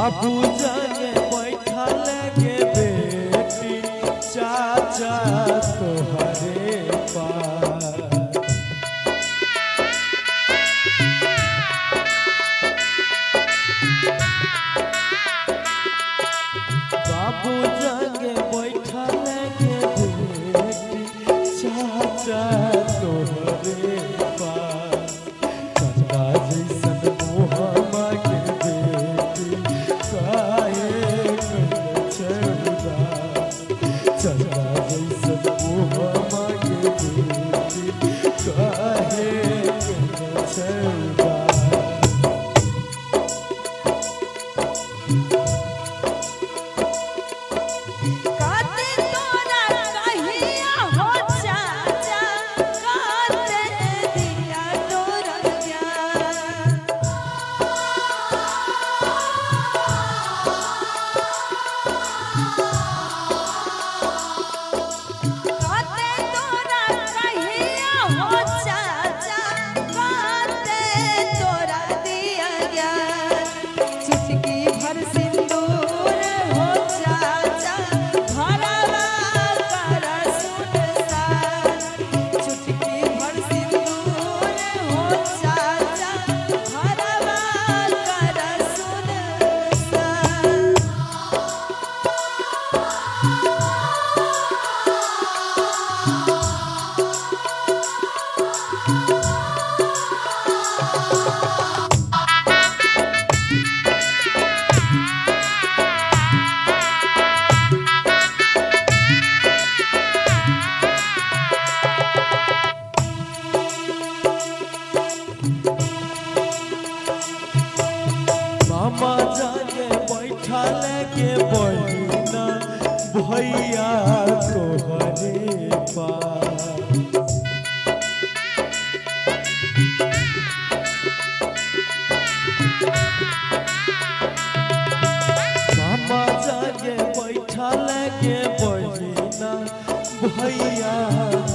बाबू जागे बैठा लगे बेटी चाचा तोहरे पास। बाबू जागे बैठा लगे बेटी चाचा तोहरे पास। चंदा जैसन मोहम्मा के बेटी काहे कइले छेउदा। चंदा जैसन मोहम्मा के बेटी काहे कइले छेउदा। मामा जागे बैठा लगे बहिना भैया तोहरे पास। मामा जागे बैठा लगे बहिना भैया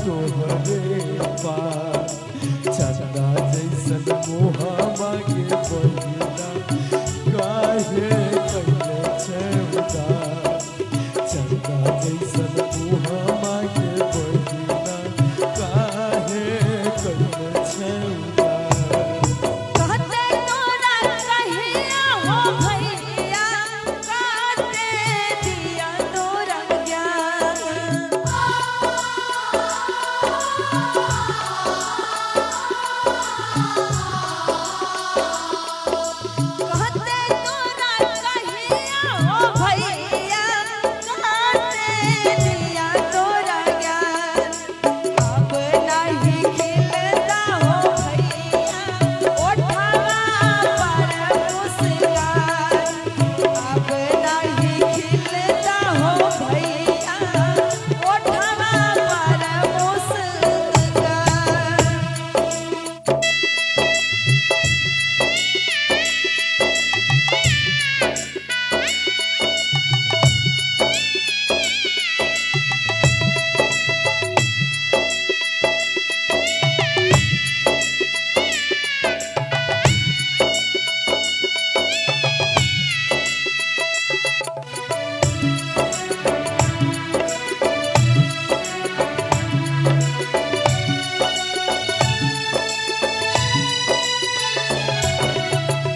तोहरे पास। चंदा जैसन मोहम्मा के बहिना काहे कइले छेउदा। चंदा जैसन मोहम्मा के बहिना काहे कइले छेउदा।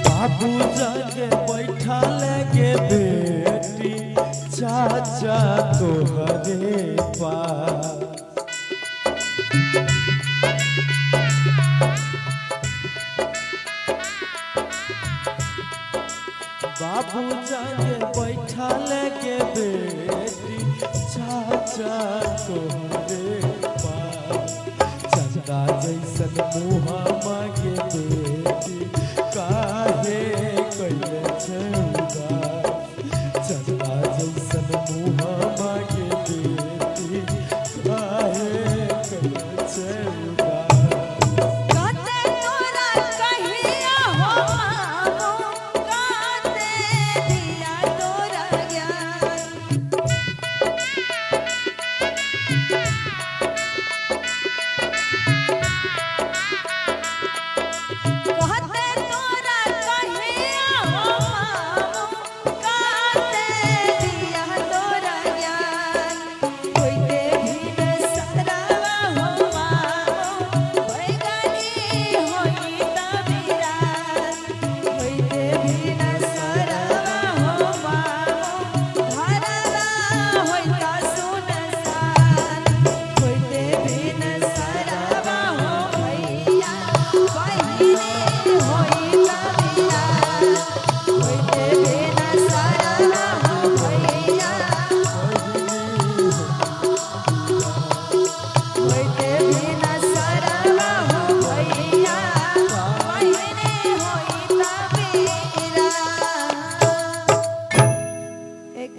बाबू जागे बैठा लगे बेटी चाचा तोहरे पास। बाबू जागे बैठा लगे बेटी चाचा तोहरे पास। चंदा जैसन मोहम्मा के बेटी काहे कइले छेउदा। चंदा जैसन मोहम्मा के बेटी काहे कइले छेउदा।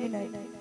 Good night.